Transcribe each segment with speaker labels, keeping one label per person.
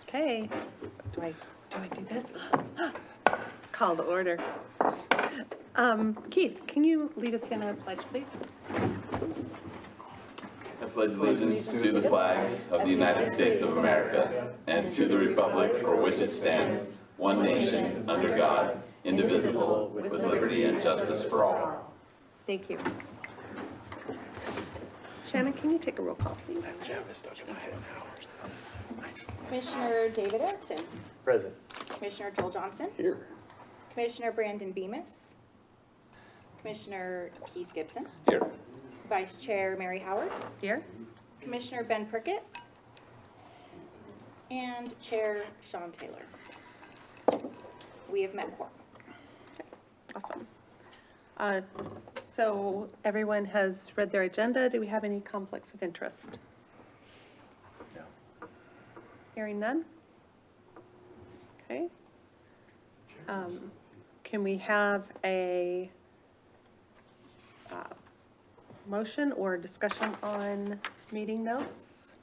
Speaker 1: Okay, do I do this? Call to order. Keith, can you lead us in a pledge, please?
Speaker 2: I pledge allegiance to the flag of the United States of America and to the republic for which it stands, one nation, under God, indivisible, with liberty and justice for all.
Speaker 1: Thank you. Shannon, can you take a roll call, please?
Speaker 3: Commissioner David Erickson.
Speaker 4: Present.
Speaker 3: Commissioner Joel Johnson.
Speaker 4: Here.
Speaker 3: Commissioner Brandon Bemis. Commissioner Keith Gibson.
Speaker 2: Here.
Speaker 3: Vice Chair Mary Howard.
Speaker 1: Here.
Speaker 3: Commissioner Ben Prickett. And Chair Sean Taylor. We have met quorum.
Speaker 1: Awesome. So everyone has read their agenda. Do we have any conflicts of interest?
Speaker 4: No.
Speaker 1: Hearing none? Okay. Can we have a motion or discussion on meeting notes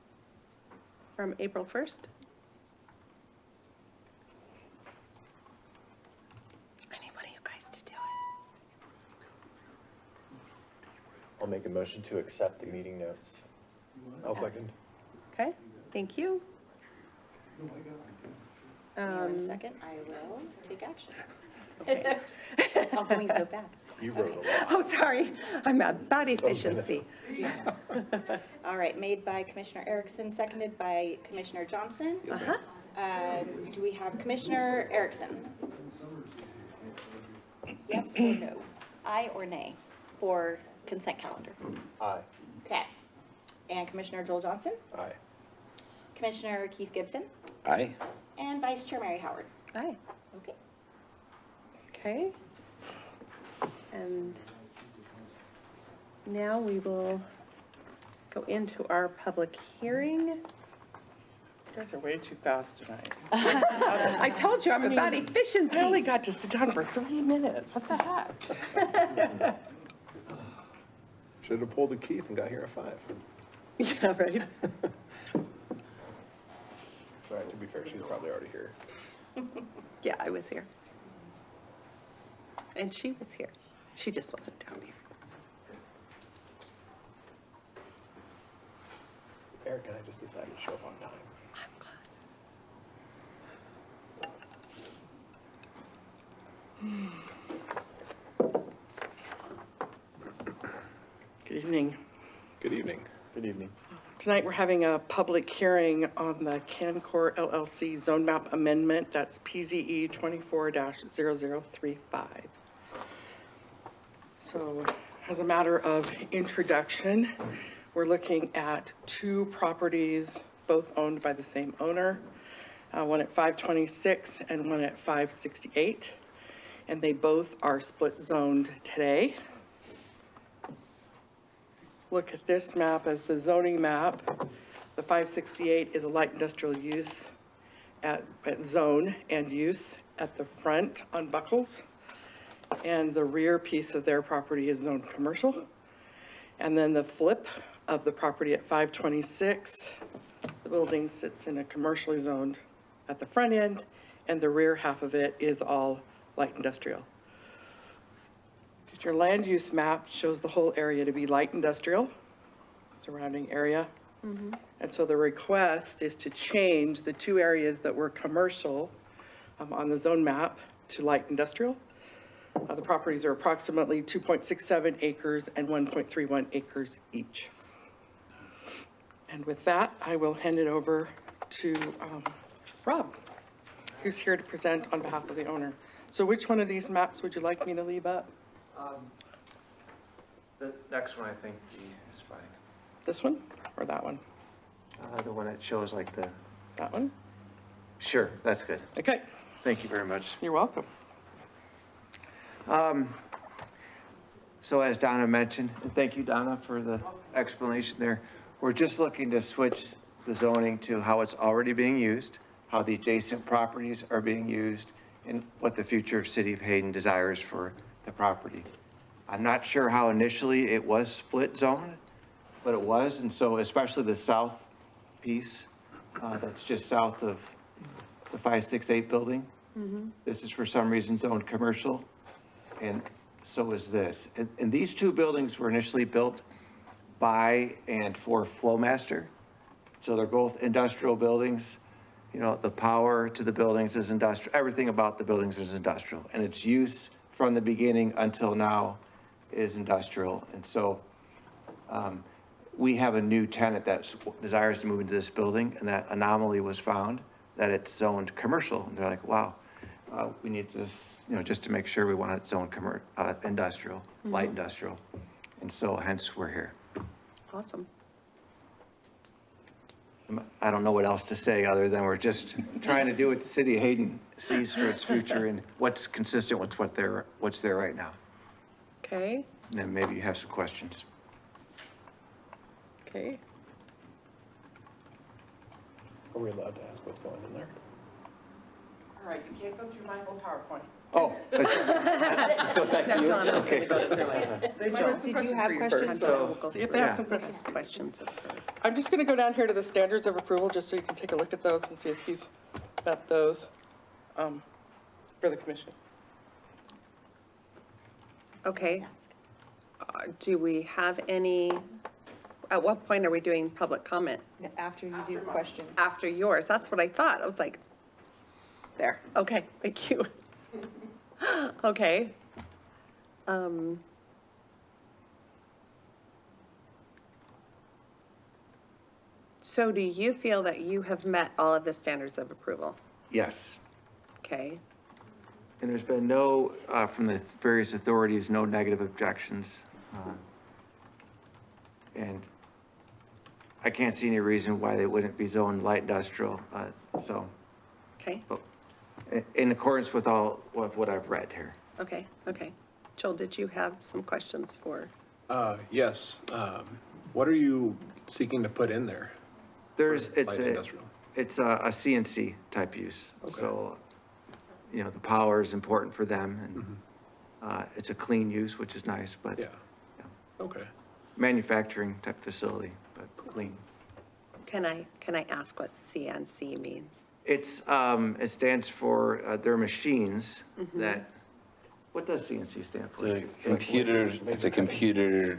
Speaker 1: from April 1st? I need one of you guys to do it.
Speaker 4: I'll make a motion to accept the meeting notes. I'll second.
Speaker 1: Okay, thank you.
Speaker 3: In a second, I will take action.
Speaker 1: Okay.
Speaker 3: It's all going so fast.
Speaker 4: You wrote a lot.
Speaker 1: Oh, sorry, I'm about efficiency.
Speaker 3: All right, made by Commissioner Erickson, seconded by Commissioner Johnson.
Speaker 1: Uh-huh.
Speaker 3: Do we have Commissioner Erickson? Yes or no? Aye or nay for consent calendar?
Speaker 4: Aye.
Speaker 3: Okay. And Commissioner Joel Johnson?
Speaker 4: Aye.
Speaker 3: Commissioner Keith Gibson?
Speaker 2: Aye.
Speaker 3: And Vice Chair Mary Howard?
Speaker 1: Aye.
Speaker 3: Okay.
Speaker 1: Okay. And now we will go into our public hearing.
Speaker 5: You guys are way too fast tonight.
Speaker 1: I told you, I'm about
Speaker 5: I
Speaker 1: efficiency.
Speaker 5: only got to sit down for 3 minutes. What the heck?
Speaker 4: Should have pulled a Keith and got here at 5.
Speaker 1: Yeah, right.
Speaker 4: Sorry, to be fair, she's probably already here.
Speaker 1: Yeah, I was here. And she was here. She just wasn't down here.
Speaker 4: Eric and I just decided to show up on time.
Speaker 1: I'm glad.
Speaker 5: Good evening.
Speaker 4: Good evening. Good evening.
Speaker 5: Tonight we're having a public hearing on the Cancor LLC zone map amendment. That's PZE 24-0035. So as a matter of introduction, we're looking at 2 properties, both owned by the same owner, one at 526 and one at 568. And they both are split zoned today. Look at this map as the zoning map. The 568 is a light industrial use at zone and use at the front on Buckles. And the rear piece of their property is zoned commercial. And then the flip of the property at 526, the building sits in a commercially zoned at the front end, and the rear half of it is all light industrial. Your land use map shows the whole area to be light industrial, surrounding area. And so the request is to change the 2 areas that were commercial on the zone map to light industrial. The properties are approximately 2.67 acres and 1.31 acres each. And with that, I will hand it over to Rob, who's here to present on behalf of the owner. So which one of these maps would you like me to leave up?
Speaker 6: The next one, I think, is fine.
Speaker 5: This one or that one?
Speaker 6: The one that shows like the,
Speaker 5: That one?
Speaker 6: sure, that's good.
Speaker 5: Okay,
Speaker 6: Thank you very much.
Speaker 5: you're welcome.
Speaker 6: So as Donna mentioned, and thank you, Donna, for the explanation there. We're just looking to switch the zoning to how it's already being used, how the adjacent properties are being used, and what the future of City of Hayden desires for the property. I'm not sure how initially it was split zone, but it was, and so especially the south piece, that's just south of the 568 building. This is for some reason zoned commercial, and so is this. And these two buildings were initially built by and for Flowmaster. So they're both industrial buildings. You know, the power to the buildings is industrial, everything about the buildings is industrial. And its use from the beginning until now is industrial. And so we have a new tenant that desires to move into this building, and that anomaly was found, that it's zoned commercial. And they're like, wow, we need this, you know, just to make sure we want it zoned industrial, light industrial. And so hence we're here.
Speaker 1: Awesome.
Speaker 6: I don't know what else to say other than we're just trying to do what the city of Hayden sees for its future and what's consistent with what's there right now.
Speaker 1: Okay,
Speaker 6: And then maybe you have some questions.
Speaker 1: okay.
Speaker 4: Are we allowed to ask what's going in there?
Speaker 5: All right, you can't go through my whole PowerPoint.
Speaker 6: Oh, let's go back to you. Okay.
Speaker 1: Joel, did you have questions?
Speaker 6: So,
Speaker 5: See if they have some
Speaker 1: Yeah.
Speaker 5: questions.
Speaker 1: Questions of her.
Speaker 5: I'm just going to go down here to the standards of approval, just so you can take a look at those and see if you've met those for the commission.
Speaker 1: Okay. Do we have any, at what point are we doing public comment?
Speaker 7: After you do questions.
Speaker 1: After yours, that's what I thought. I was like, there, okay, thank you. Okay. So do you feel that you have met all of the standards of approval?
Speaker 6: yes.
Speaker 1: Okay,
Speaker 6: And there's been no, from the various authorities, no negative objections. And I can't see any reason why they wouldn't be zoned light industrial, so,
Speaker 1: okay,
Speaker 6: in accordance with all of what I've read here.
Speaker 1: okay, okay. Joel, did you have some questions for?
Speaker 8: Yes. What are you seeking to put in there?
Speaker 6: It's
Speaker 8: Light industrial.
Speaker 6: a CNC type use.
Speaker 8: Okay.
Speaker 6: So, you know, the power is important for them, and it's a clean use, which is nice, but
Speaker 8: Yeah. Okay.
Speaker 6: manufacturing type facility, but clean.
Speaker 1: Can I ask what CNC means?
Speaker 6: It's, it stands for, their machines that, what does CNC stand for?
Speaker 2: It's a computer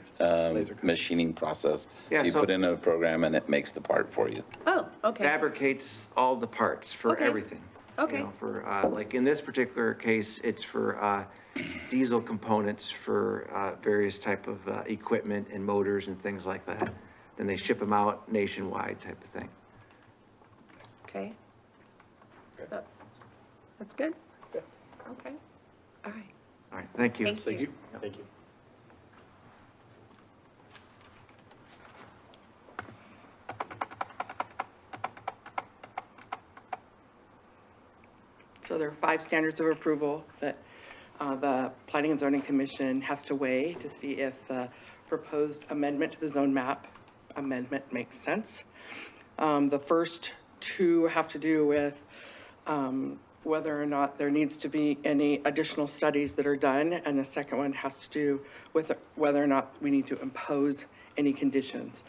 Speaker 2: machining process.
Speaker 6: Yeah,
Speaker 2: You
Speaker 6: so-
Speaker 2: put in a program and it makes the part for you.
Speaker 1: Oh, okay,
Speaker 6: Fabricates all the parts for
Speaker 1: Okay.
Speaker 6: everything. You
Speaker 1: Okay.
Speaker 6: know, for, like in this particular case, it's for, diesel components for, various type of, equipment and motors and things like that. Then they ship them out nationwide type of thing.
Speaker 1: okay. That's good? Okay, all right.
Speaker 6: All right, thank you.
Speaker 1: Thank
Speaker 8: Thank you.
Speaker 4: Thank you.
Speaker 5: So there are 5 standards of approval that the Planning and Zoning Commission has to weigh to see if the proposed amendment to the zone map amendment makes sense. The first 2 have to do with whether or not there needs to be any additional studies that are done, and the second one has to do with whether or not we need to impose any conditions.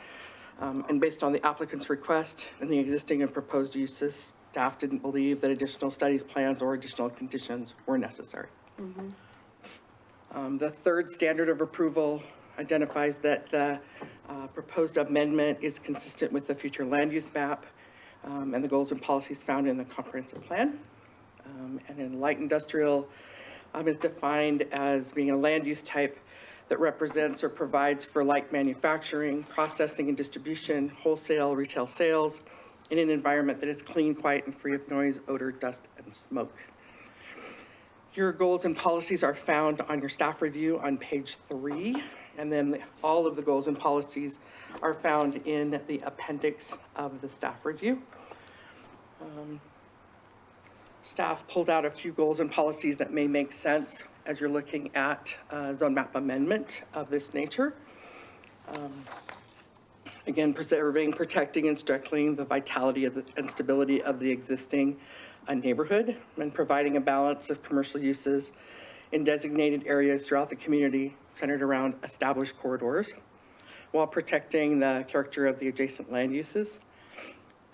Speaker 5: And based on the applicant's request and the existing and proposed uses, staff didn't believe that additional studies, plans, or additional conditions were necessary. The third standard of approval identifies that the proposed amendment is consistent with the future land use map and the goals and policies found in the comprehensive plan. And in light industrial is defined as being a land use type that represents or provides for light manufacturing, processing and distribution, wholesale, retail sales, in an environment that is clean, quiet, and free of noise, odor, dust, and smoke. Your goals and policies are found on your staff review on page 3, and then all of the goals and policies are found in the appendix of the staff review. Staff pulled out a few goals and policies that may make sense as you're looking at zone map amendment of this nature. Again, preserving, protecting, and strengthening the vitality of and stability of the existing neighborhood, and providing a balance of commercial uses in designated areas throughout the community centered around established corridors, while protecting the character of the adjacent land uses.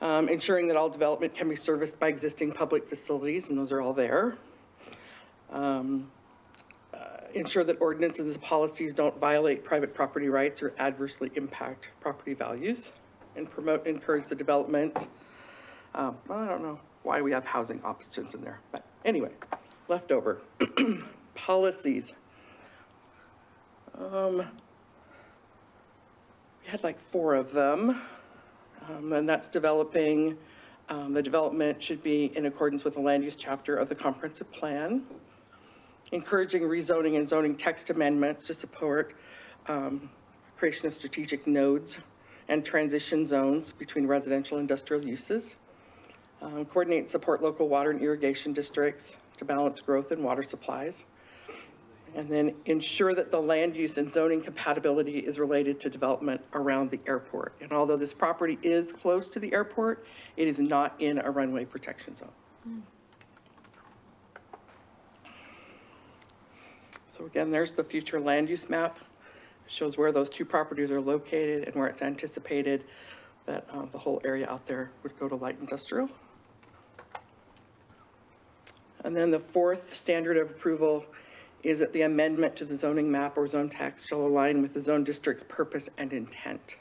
Speaker 5: Ensuring that all development can be serviced by existing public facilities, and those are all there. Ensure that ordinances and policies don't violate private property rights or adversely impact property values, and encourage the development. I don't know why we have housing options in there, but anyway, leftover. Policies. We had like 4 of them, and that's developing. The development should be in accordance with the land use chapter of the comprehensive plan. Encouraging rezoning and zoning text amendments to support creation of strategic nodes and transition zones between residential and industrial uses. Coordinate and support local water and irrigation districts to balance growth and water supplies. And then ensure that the land use and zoning compatibility is related to development around the airport. And although this property is close to the airport, it is not in a runway protection zone. So again, there's the future land use map. It shows where those 2 properties are located and where it's anticipated that the whole area out there would go to light industrial. And then the 4th standard of approval is that the amendment to the zoning map or zone text shall align with the zone district's purpose and intent.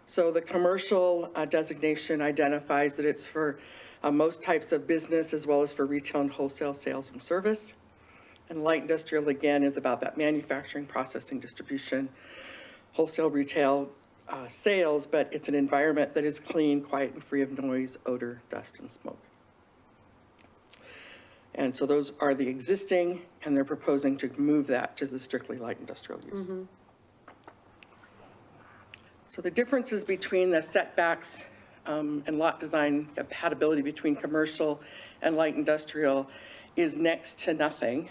Speaker 5: So the commercial designation identifies that it's for most types of business as well as for retail and wholesale sales and service. And light industrial, again, is about that manufacturing, processing, distribution, wholesale, retail sales, but it's an environment that is clean, quiet, and free of noise, odor, dust, and smoke. And so those are the existing, and they're proposing to move that to the strictly light industrial use. So the differences between the setbacks and lot design compatibility between commercial and light industrial is next to nothing,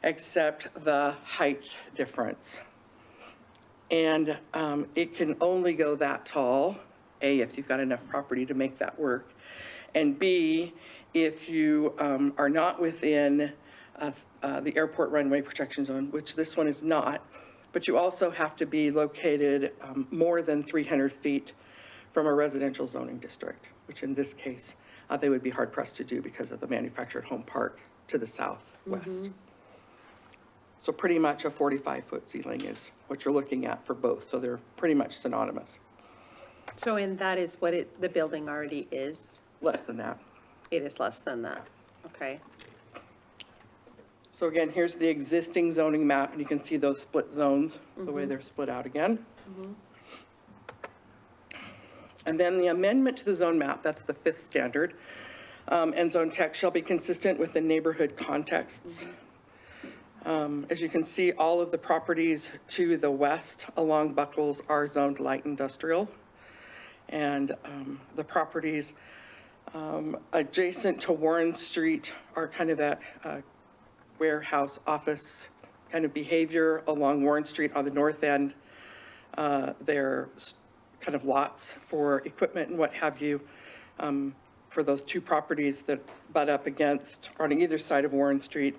Speaker 5: except the height difference. And it can only go that tall, A, if you've got enough property to make that work, and B, if you are not within the airport runway protection zone, which this one is not, but you also have to be located more than 300 feet from a residential zoning district, which in this case, they would be hard pressed to do because of the manufactured home park to the southwest. So pretty much a 45-foot ceiling is what you're looking at for both. So they're pretty much synonymous.
Speaker 1: So, and that is what the building already is?
Speaker 5: Less than that.
Speaker 1: It is less than that, okay.
Speaker 5: So again, here's the existing zoning map, and you can see those split zones, the way they're split out again. And then the amendment to the zone map, that's the 5th standard, and zone text shall be consistent with the neighborhood contexts. As you can see, all of the properties to the west along Buckles are zoned light industrial. And the properties adjacent to Warren Street are kind of that warehouse office kind of behavior along Warren Street on the north end. They're kind of lots for equipment and what have you for those 2 properties that butt up against or on either side of Warren Street,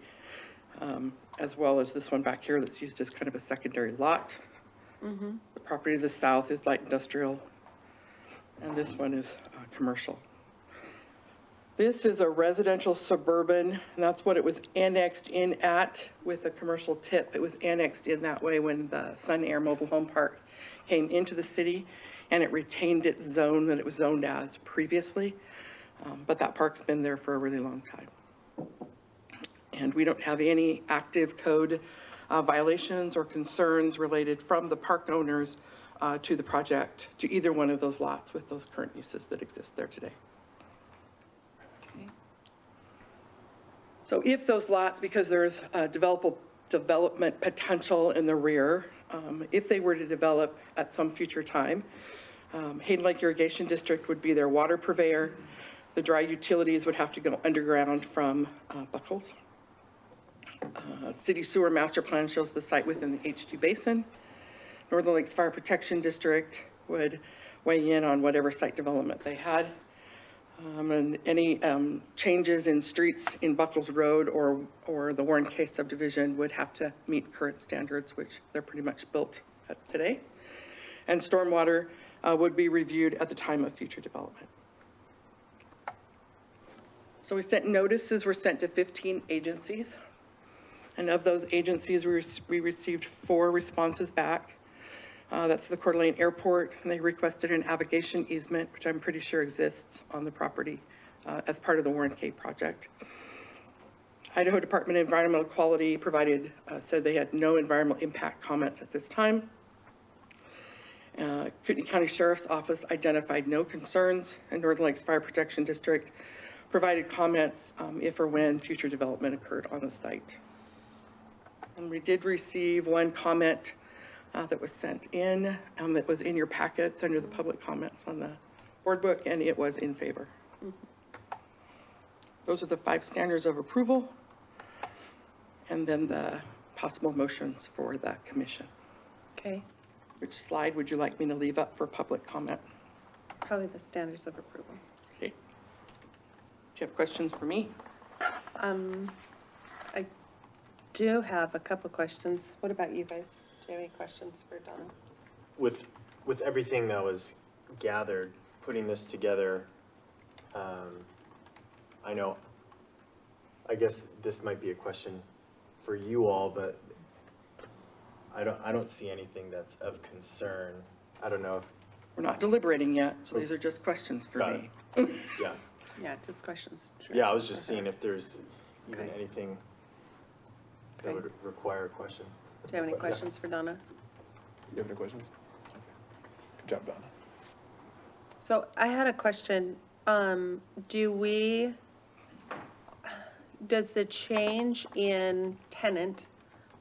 Speaker 5: as well as this one back here that's used as kind of a secondary lot. The property to the south is light industrial, and this one is commercial. This is a residential suburban, and that's what it was annexed in at with a commercial tip. It was annexed in that way when the Sun Air Mobile Home Park came into the city, and it retained its zone that it was zoned as previously. But that park's been there for a really long time. And we don't have any active code violations or concerns related from the park owners to the project, to either one of those lots with those current uses that exist there today. So if those lots, because there's development potential in the rear, if they were to develop at some future time, Hayden Lake Irrigation District would be their water purveyor. The dry utilities would have to go underground from Buckles. City Sewer Master Plan shows the site within the H2 Basin. Northern Lakes Fire Protection District would weigh in on whatever site development they had. And any changes in streets in Buckles Road or the Warren Case subdivision would have to meet current standards, which they're pretty much built at today. And stormwater would be reviewed at the time of future development. So notices were sent to 15 agencies. And of those agencies, we received 4 responses back. That's the Coeur d'Alene Airport, and they requested an navigation easement, which I'm pretty sure exists on the property as part of the Warren K project. Idaho Department of Environmental Quality said they had no environmental impact comments at this time. Kootenai County Sheriff's Office identified no concerns, and Northern Lakes Fire Protection District provided comments if or when future development occurred on the site. And we did receive 1 comment that was sent in, that was in your packets under the public comments on the board book, and it was in favor. Those are the 5 standards of approval, and then the possible motions for the commission.
Speaker 1: Okay,
Speaker 5: Which slide would you like me to leave up for public comment?
Speaker 1: probably the standards of approval.
Speaker 5: Okay. Do you have questions for me?
Speaker 1: I do have a couple questions. What about you guys? Do you have any questions for Donna?
Speaker 4: With everything that was gathered, putting this together, I guess this might be a question for you all, but I don't see anything that's of concern. I don't know if,
Speaker 5: We're not deliberating yet, so these are just questions for
Speaker 4: Got
Speaker 5: me.
Speaker 4: yeah.
Speaker 1: Yeah, just questions.
Speaker 4: Yeah, I was just seeing if there's even
Speaker 1: Okay.
Speaker 4: anything that
Speaker 1: Okay.
Speaker 4: would require a question.
Speaker 1: Do you have any questions for Donna?
Speaker 8: You have any questions? Good job, Donna.
Speaker 1: So I had a question. Does the change in tenant,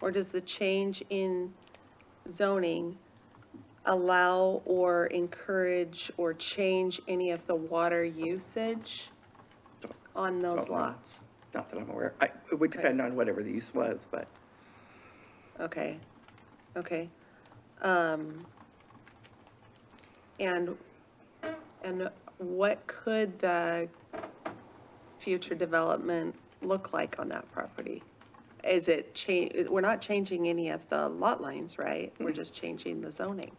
Speaker 1: or does the change in zoning allow or encourage or change any of the water usage on those
Speaker 5: Don't know.
Speaker 1: lots?
Speaker 5: Not that I'm aware. It would depend on whatever the use was, but
Speaker 1: Okay, okay. And what could the future development look like on that property? Is it we're not changing any of the lot lines, right? We're just changing the zoning.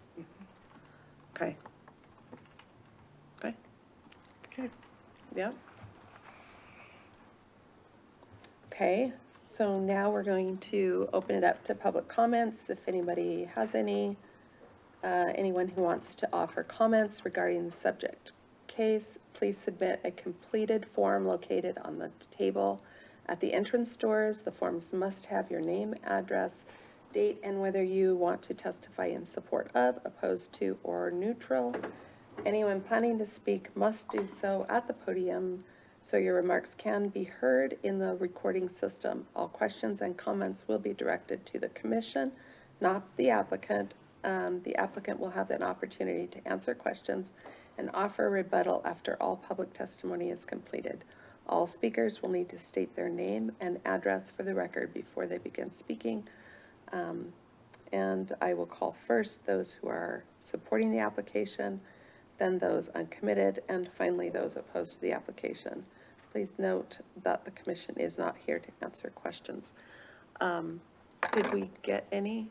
Speaker 1: Okay. Okay,
Speaker 5: okay.
Speaker 1: yep. Okay, so now we're going to open it up to public comments. If anybody has any, anyone who wants to offer comments regarding the subject case, please submit a completed form located on the table at the entrance doors. The forms must have your name, address, date, and whether you want to testify in support of, opposed to, or neutral. Anyone planning to speak must do so at the podium so your remarks can be heard in the recording system. All questions and comments will be directed to the commission, not the applicant. The applicant will have an opportunity to answer questions and offer rebuttal after all public testimony is completed. All speakers will need to state their name and address for the record before they begin speaking. And I will call first those who are supporting the application, then those uncommitted, and finally those opposed to the application. Please note that the commission is not here to answer questions. Did we get any?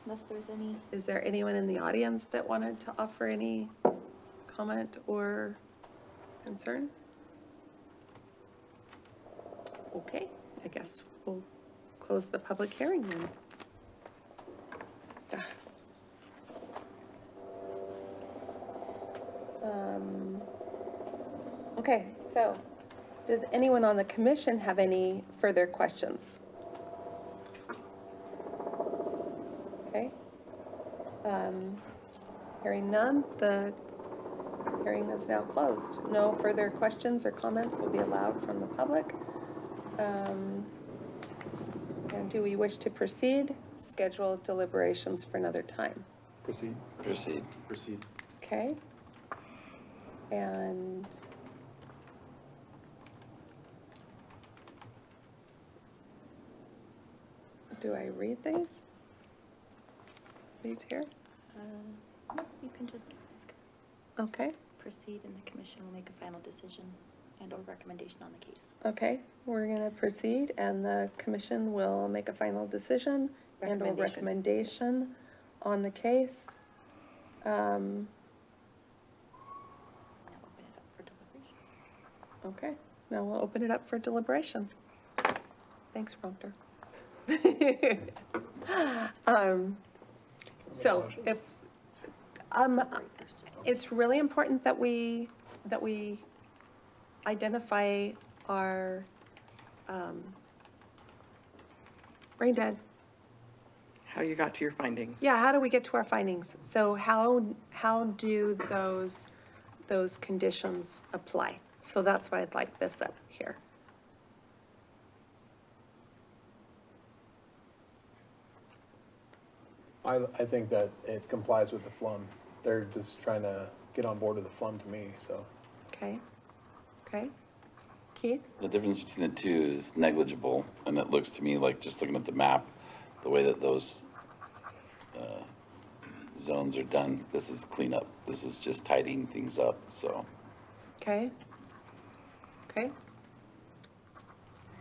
Speaker 3: Unless there's any.
Speaker 1: Is there anyone in the audience that wanted to offer any comment or concern? Okay, I guess we'll close the public hearing then. Okay, so does anyone on the commission have any further questions? Okay. Hearing none, the hearing is now closed. No further questions or comments will be allowed from the public. And do we wish to proceed? Schedule deliberations for another time.
Speaker 8: Proceed.
Speaker 4: Proceed.
Speaker 1: Okay. And do I read these? These here?
Speaker 3: No, you can just ask.
Speaker 1: Okay,
Speaker 3: Proceed, and the commission will make a final decision and/or recommendation on the case.
Speaker 1: okay, we're gonna proceed and the commission will make a final decision and/or recommendation on the case.
Speaker 3: Now open it up for deliberation.
Speaker 1: Okay, now we'll open it up for deliberation. Thanks, prompter. So if, it's really important that we identify our, brain dead.
Speaker 5: How you got to your findings.
Speaker 1: Yeah, how do we get to our findings? So how do those conditions apply? So that's why I'd like this up here.
Speaker 8: I think that it complies with the FLUM. They're just trying to get on board with the FLUM to me, so.
Speaker 1: Okay, okay. Keith?
Speaker 2: The difference between the two is negligible, and it looks to me like, just looking at the map, the way that those zones are done, this is cleanup. This is just tidying things up, so.
Speaker 1: Okay. Okay,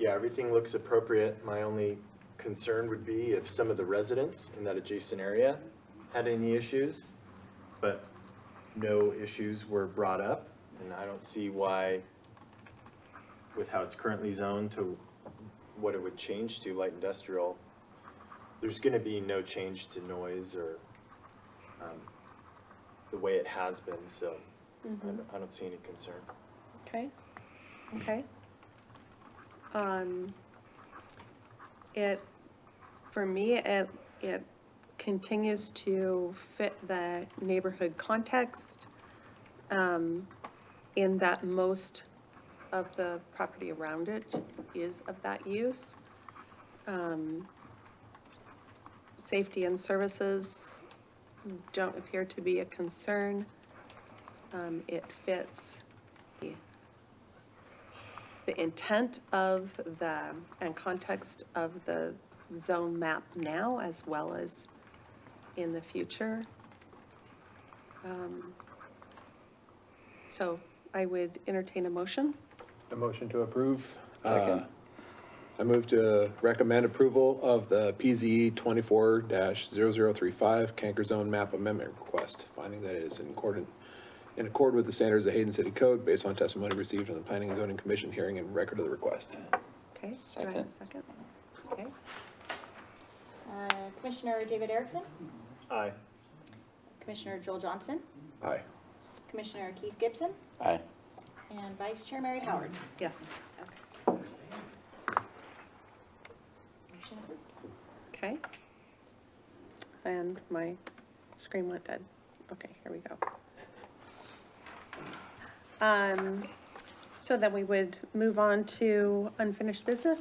Speaker 4: Yeah, everything looks appropriate. My only concern would be if some of the residents in that adjacent area had any issues, but no issues were brought up, and I don't see why, with how it's currently zoned to what it would change to light industrial, there's gonna be no change to noise or the way it has been, so I don't see any concern.
Speaker 1: okay, okay. It, for me, it continues to fit the neighborhood context, in that most of the property around it is of that use. Safety and services don't appear to be a concern. It fits the intent of and context of the zone map now, as well as in the future. So I would entertain a motion.
Speaker 8: A motion to approve.
Speaker 2: Second.
Speaker 8: I move to recommend approval of the PZE 24-0035 Canker Zone Map Amendment Request, finding that it is in accord with the standards of Hayden City Code based on testimony received from the Planning and Zoning Commission hearing and record of the request.
Speaker 1: Okay, do I have a second? Okay,
Speaker 3: Commissioner David Erickson,
Speaker 4: Aye.
Speaker 3: Commissioner Joel Johnson,
Speaker 8: Aye.
Speaker 3: Commissioner Keith Gibson,
Speaker 2: Aye.
Speaker 3: and Vice Chair Mary Howard.
Speaker 1: yes,
Speaker 3: Okay. Motion approved.
Speaker 1: okay. And my screen went dead. Okay, here we go. So then we would move on to unfinished business.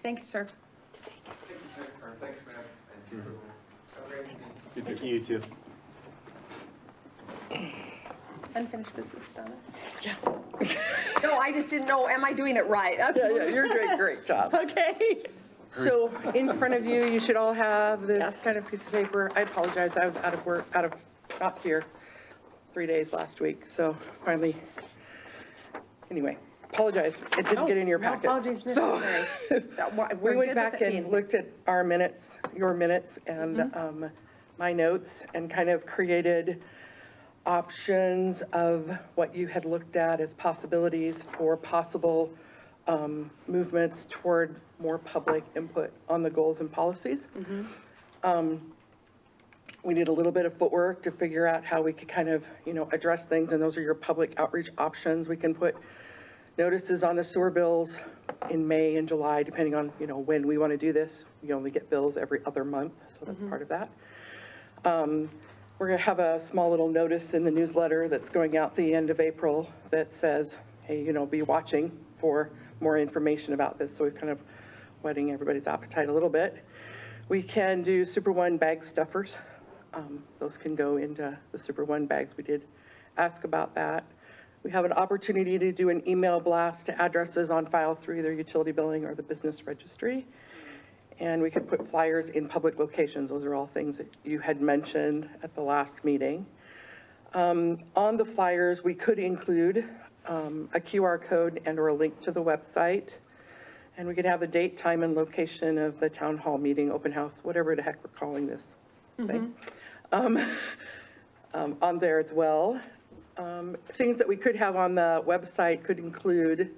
Speaker 1: Thank you, sir.
Speaker 6: Thanks, ma'am.
Speaker 4: Thank you, you too.
Speaker 1: Unfinished business, Donna.
Speaker 5: Yeah.
Speaker 1: No, I just didn't know, am I doing it right? That's
Speaker 5: Yeah, you're doing great job.
Speaker 1: Okay.
Speaker 5: So in front of you, you should all have this
Speaker 1: Yes.
Speaker 5: kind of piece of paper. I apologize, I was not here 3 days last week, so finally, anyway, apologize, it didn't get in your
Speaker 1: No
Speaker 5: packets.
Speaker 1: apologies
Speaker 5: So,
Speaker 1: necessary.
Speaker 5: we
Speaker 1: We're
Speaker 5: went
Speaker 1: good
Speaker 5: back
Speaker 1: with it
Speaker 5: and
Speaker 1: being-
Speaker 5: looked at our minutes, your minutes, and my notes, and kind of created options of what you had looked at as possibilities for possible movements toward more public input on the goals and policies. We did a little bit of footwork to figure out how we could kind of, address things, and those are your public outreach options. We can put notices on the sewer bills in May and July, depending on, when we want to do this. We only get bills every other month, so that's part of that. We're going to have a small little notice in the newsletter that's going out the end of April that says, hey, be watching for more information about this. So we're kind of whetting everybody's appetite a little bit. We can do Super One bag stuffers. Those can go into the Super One bags. We did ask about that. We have an opportunity to do an email blast to addresses on file through either utility billing or the business registry. And we could put flyers in public locations. Those are all things that you had mentioned at the last meeting. On the flyers, we could include a QR code and or a link to the website. And we could have the date, time, and location of the town hall meeting, open house, whatever the heck we're calling this thing, on there as well. Things that we could have on the website could include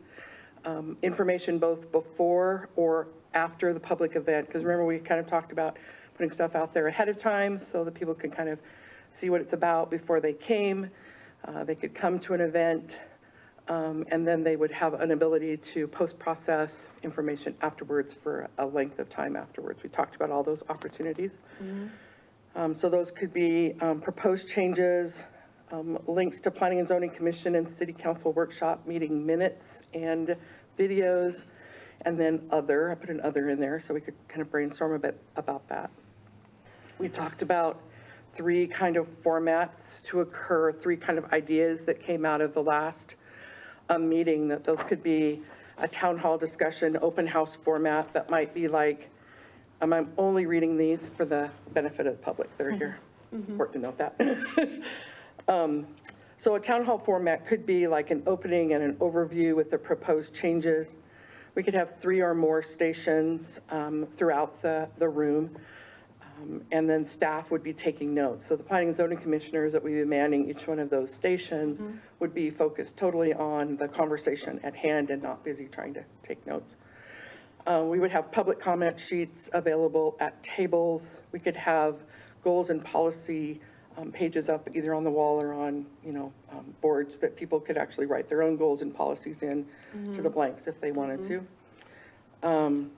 Speaker 5: information both before or after the public event, because remember, we kind of talked about putting stuff out there ahead of time so that people can kind of see what it's about before they came. They could come to an event, and then they would have an ability to post-process information afterwards for a length of time afterwards. We talked about all those opportunities. So those could be proposed changes, links to Planning and Zoning Commission and City Council workshop meeting minutes and videos, and then other, I put an other in there so we could kind of brainstorm a bit about that. We talked about 3 kind of formats to occur, 3 kind of ideas that came out of the last meeting, that those could be a town hall discussion, open house format that might be like, I'm only reading these for the benefit of the public that are here. It's important to note that. So a town hall format could be like an opening and an overview with the proposed changes. We could have 3 or more stations throughout the room, and then staff would be taking notes. So the Planning and Zoning Commissioners that would be manning each one of those stations would be focused totally on the conversation at hand and not busy trying to take notes. We would have public comment sheets available at tables. We could have goals and policy pages up either on the wall or on, boards that people could actually write their own goals and policies in to the blanks if they wanted to.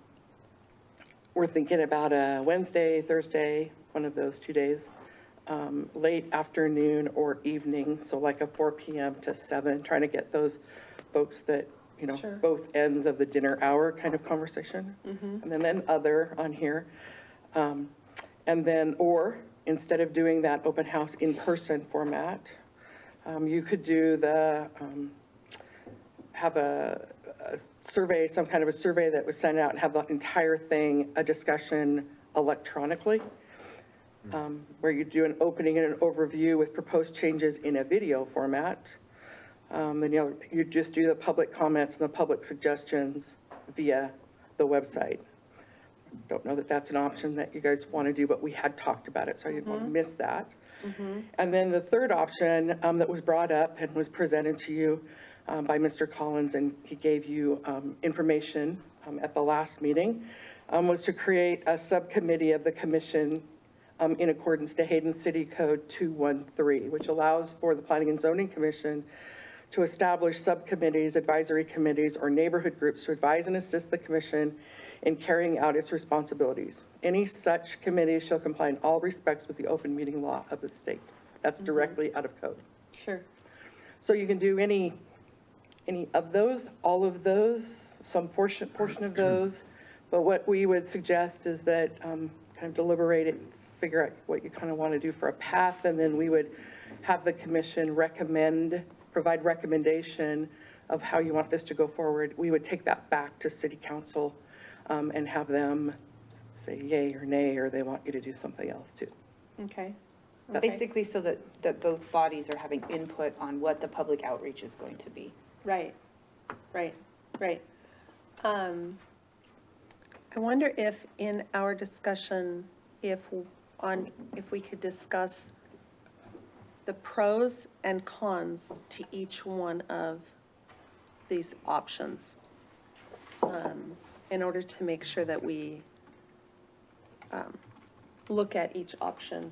Speaker 5: We're thinking about a Wednesday, Thursday, one of those 2 days, late afternoon or evening, so like a 4 p.m. to 7, trying to get those folks that,
Speaker 1: Sure.
Speaker 5: both ends of the dinner hour kind of conversation. And then other on here. And then, or instead of doing that open house in-person format, you could do have a survey, some kind of a survey that was sent out and have the entire thing, a discussion electronically, where you do an opening and an overview with proposed changes in a video format. Then you just do the public comments and the public suggestions via the website. Don't know that that's an option that you guys want to do, but we had talked about it, so I didn't want to miss that. And then the third option that was brought up and was presented to you by Mr. Collins, and he gave you information at the last meeting, was to create a subcommittee of the commission in accordance to Hayden City Code 213, which allows for the Planning and Zoning Commission to establish subcommittees, advisory committees, or neighborhood groups to advise and assist the commission in carrying out its responsibilities. Any such committee shall comply in all respects with the open meeting law of the state. That's directly out of code.
Speaker 1: Sure.
Speaker 5: So you can do any of those, all of those, some portion of those. But what we would suggest is that kind of deliberate it, figure out what you kind of want to do for a path, and then we would have the commission provide recommendation of how you want this to go forward. We would take that back to City Council and have them say yay or nay, or they want you to do something else too.
Speaker 1: Okay.
Speaker 7: Basically, so that both bodies are having input on what the public outreach is going to be.
Speaker 1: Right. I wonder if in our discussion, if we could discuss the pros and cons to each one of these options, in order to make sure that we look at each option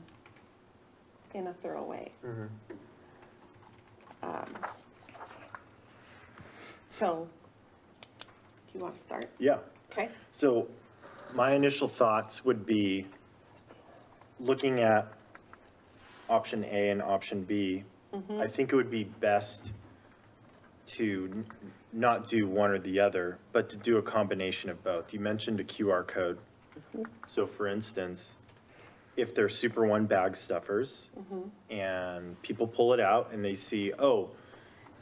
Speaker 1: in a thorough way. So, do you want to start?
Speaker 4: Yeah.
Speaker 1: Okay.
Speaker 4: So my initial thoughts would be looking at option A and option B. I think it would be best to not do one or the other, but to do a combination of both. You mentioned a QR code. So for instance, if they're Super One bag stuffers and people pull it out and they see, oh,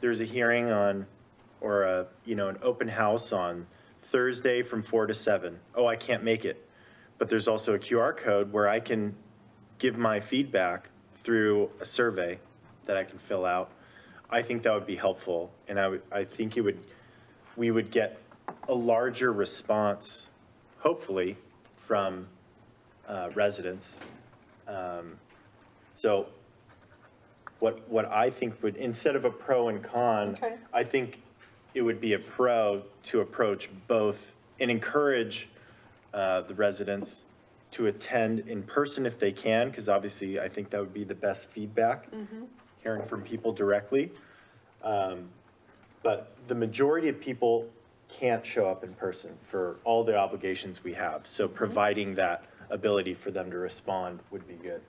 Speaker 4: there's a hearing on, or an open house on Thursday from 4 to 7. Oh, I can't make it. But there's also a QR code where I can give my feedback through a survey that I can fill out. I think that would be helpful, and I think we would get a larger response, hopefully, from residents So what I think would, instead of a pro and con,
Speaker 1: Okay.
Speaker 4: I think it would be a pro to approach both and encourage the residents to attend in person if they can, because obviously I think that would be the best feedback, hearing from people directly. But the majority of people can't show up in person for all the obligations we have. So providing that ability for them to respond would be good.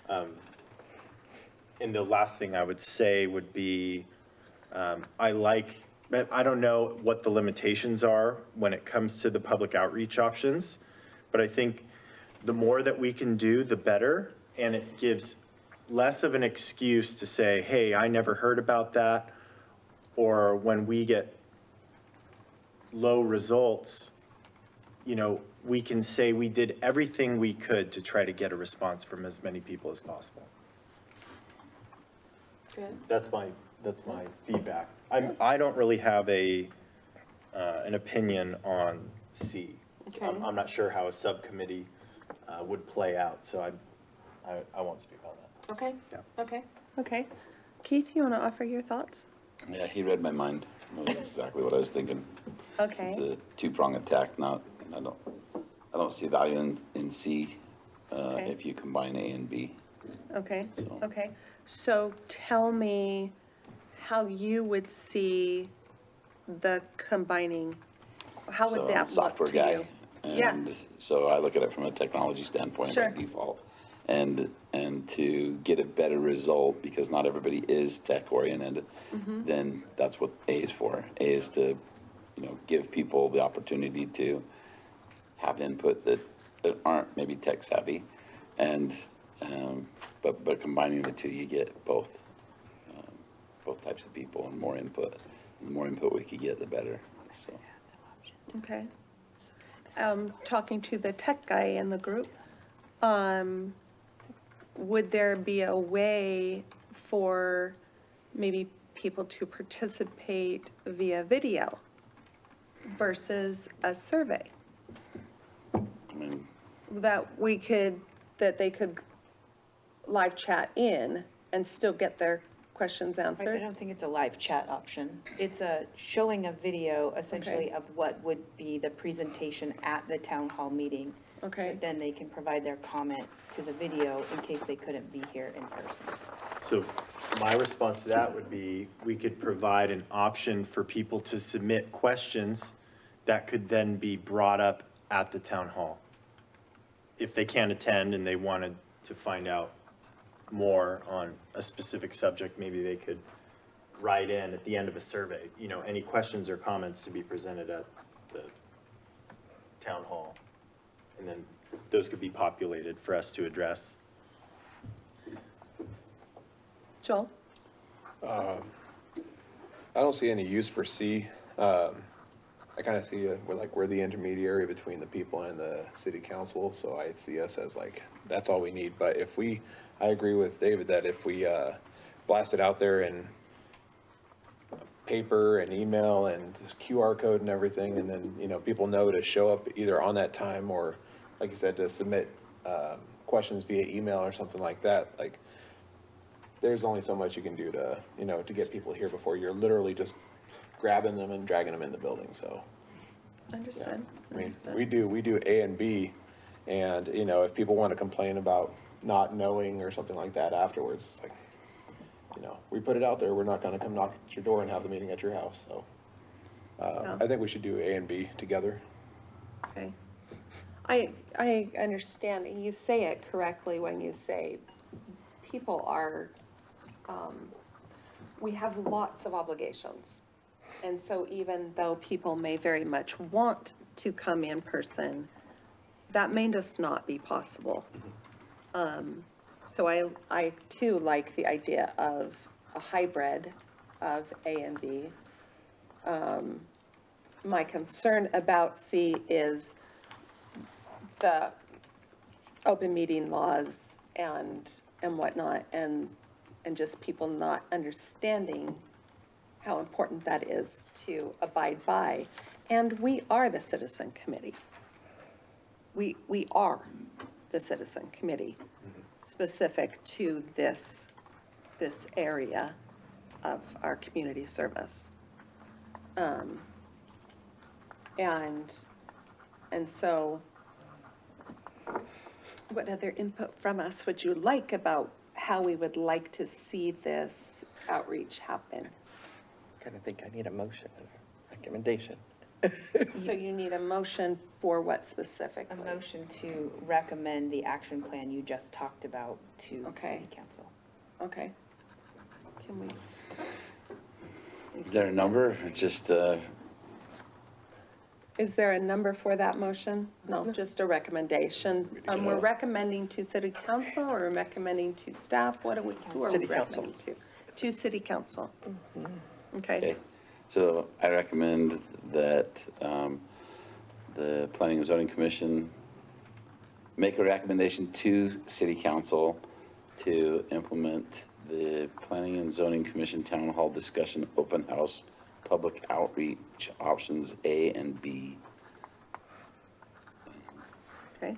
Speaker 4: And the last thing I would say would be, I don't know what the limitations are when it comes to the public outreach options, but I think the more that we can do, the better. And it gives less of an excuse to say, hey, I never heard about that. Or when we get low results, you know, we can say we did everything we could to try to get a response from as many people as possible.
Speaker 1: Good.
Speaker 4: That's my feedback. I don't really have an opinion on C.
Speaker 1: Okay.
Speaker 4: I'm not sure how a subcommittee would play out, so I won't speak on that.
Speaker 1: Okay,
Speaker 4: Yeah.
Speaker 1: okay, okay. Keith, you want to offer your thoughts?
Speaker 2: Yeah, he read my mind. That was exactly what I was thinking.
Speaker 1: Okay.
Speaker 2: It's a two-pronged attack. I don't see value in C
Speaker 1: Okay.
Speaker 2: if you combine A and B.
Speaker 1: Okay,
Speaker 2: So-
Speaker 1: okay. So tell me how you would see the combining, how would
Speaker 2: So I'm
Speaker 1: that
Speaker 2: a
Speaker 1: look
Speaker 2: software
Speaker 1: to
Speaker 2: guy,
Speaker 1: you? Yeah.
Speaker 2: and so I look at it from a technology standpoint
Speaker 1: Sure.
Speaker 2: by default. And to get a better result, because not everybody is tech oriented,
Speaker 1: Mm-hmm.
Speaker 2: then that's what A is for. A is to, give people the opportunity to have input that aren't maybe tech savvy, and but combining the two, you get both types of people and more input. The more input we could get, the better. So.
Speaker 1: Okay. Talking to the tech guy in the group, would there be a way for maybe people to participate via video versus a survey?
Speaker 2: I mean,
Speaker 1: That they could live chat in and still get their questions
Speaker 7: I
Speaker 1: answered?
Speaker 7: don't think it's a live chat option. It's a showing a video essentially
Speaker 1: Okay.
Speaker 7: of what would be the presentation at the town hall meeting.
Speaker 1: Okay,
Speaker 7: Then they can provide their comment to the video in case they couldn't be here in person.
Speaker 4: So my response to that would be, we could provide an option for people to submit questions that could then be brought up at the town hall. If they can't attend and they wanted to find out more on a specific subject, maybe they could write in at the end of a survey, any questions or comments to be presented at the town hall. And then those could be populated for us to address.
Speaker 1: Joel?
Speaker 8: I don't see any use for C. I kind of see we're the intermediary between the people and the city council, so I see us as that's all we need. But I agree with David that if we blast it out there in paper and email and QR code and everything, and then, people know to show up either on that time or, like you said, to submit questions via email or something like that, there's only so much you can do to, to get people here before you're literally just grabbing them and dragging them in the building, so.
Speaker 1: Understood.
Speaker 8: I mean,
Speaker 1: Understood.
Speaker 8: we do A and B, and, if people want to complain about not knowing or something like that afterwards, it's like, we put it out there, we're not going to come knock at your door and have the meeting at your house, so.
Speaker 1: No.
Speaker 8: I think we should do A and B together.
Speaker 1: Okay. I understand, and you say it correctly when you say people are, we have lots of obligations. And so even though people may very much want to come in person, that may just not be possible. So I too like the idea of a hybrid of A and B. My concern about C is the open meeting laws and whatnot, and just people not understanding how important that is to abide by. And we are the citizen committee. We are. the citizen committee, specific to this area of our community service. And so, what other input from us would you like about how we would like to see this outreach happen?
Speaker 9: Kind of think I need a motion and a recommendation.
Speaker 1: So you need a motion for what specifically?
Speaker 7: A motion to recommend the action plan you just talked about to
Speaker 1: Okay.
Speaker 7: city council.
Speaker 1: Okay. Can we?
Speaker 2: Is there a number, or just,
Speaker 1: Is there a number for that motion? No, just a recommendation. We're recommending to city council or we're recommending to staff? Who are we
Speaker 9: City council.
Speaker 1: recommending to? To city council. Okay,
Speaker 2: okay. So I recommend that the Planning and Zoning Commission make a recommendation to City Council to implement the Planning and Zoning Commission Town Hall Discussion Open House Public Outreach Options A and B.
Speaker 1: okay.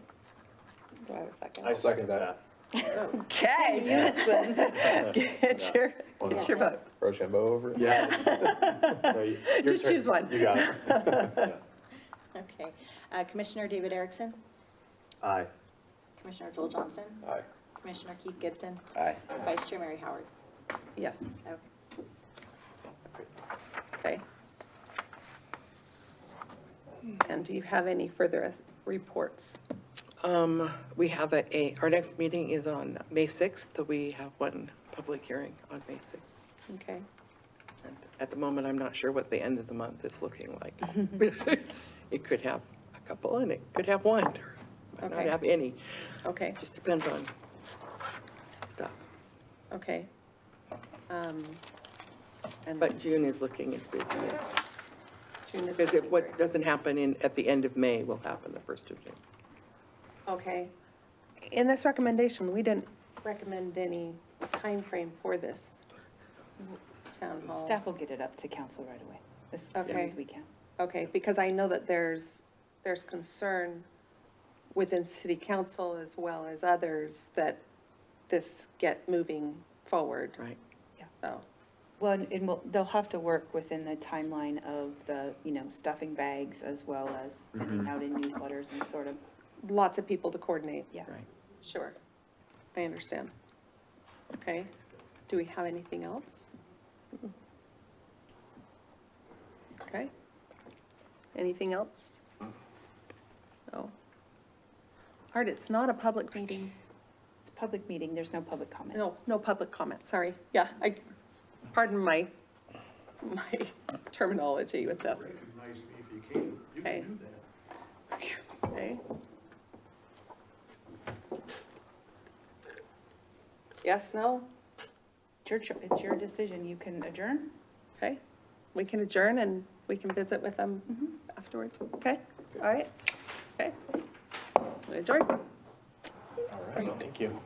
Speaker 1: Do I have a second?
Speaker 8: I second that.
Speaker 1: Okay, get your vote.
Speaker 8: Rochambeau over it?
Speaker 4: Yeah. No, your
Speaker 1: Just
Speaker 4: turn.
Speaker 1: choose one.
Speaker 4: You got it. Yeah.
Speaker 3: Okay. Commissioner David Erickson,
Speaker 4: Aye.
Speaker 3: Commissioner Joel Johnson,
Speaker 8: Aye.
Speaker 3: Commissioner Keith Gibson,
Speaker 2: Aye.
Speaker 3: Vice Chair Mary Howard.
Speaker 1: Yes,
Speaker 3: Okay.
Speaker 1: okay. And do you have any further reports?
Speaker 5: We have our next meeting is on May 6th, so we have one public hearing on May 6th.
Speaker 1: Okay,
Speaker 5: And at the moment, I'm not sure what the end of the month is looking like. It could have a couple and it could have one, or might not
Speaker 1: Okay.
Speaker 5: have any.
Speaker 1: okay,
Speaker 5: Just depends on stuff.
Speaker 1: okay. And
Speaker 5: But June is looking as busy as,
Speaker 1: June is
Speaker 5: because if
Speaker 1: looking
Speaker 5: what
Speaker 1: great.
Speaker 5: doesn't happen at the end of May will happen the 1st of June.
Speaker 1: Okay. In this recommendation, we didn't recommend any time frame for this town hall.
Speaker 7: Staff will get it up to council right away, as soon
Speaker 1: Okay.
Speaker 7: as we can.
Speaker 1: Okay, because I know that there's concern within city council as well as others that this get moving forward,
Speaker 5: Right.
Speaker 1: so,
Speaker 7: Well, and they'll have to work within the timeline of the, stuffing bags as well as sending out in newsletters and sort of,
Speaker 1: lots of people to coordinate.
Speaker 7: yeah.
Speaker 5: Right.
Speaker 1: Sure, I understand. Okay, do we have anything else? Okay. Anything else? No. Art, it's not a public meeting.
Speaker 7: It's a public meeting, there's no public comment.
Speaker 1: No public comment, sorry. Yeah, pardon my terminology with this.
Speaker 10: Recognize me if you can. You
Speaker 1: Okay.
Speaker 10: can do that.
Speaker 1: Okay. Yes, no?
Speaker 7: It's your decision, you can adjourn?
Speaker 1: Okay, we can adjourn and we can visit with them afterwards, okay? All right, okay. Adjourn.
Speaker 4: All right, thank you.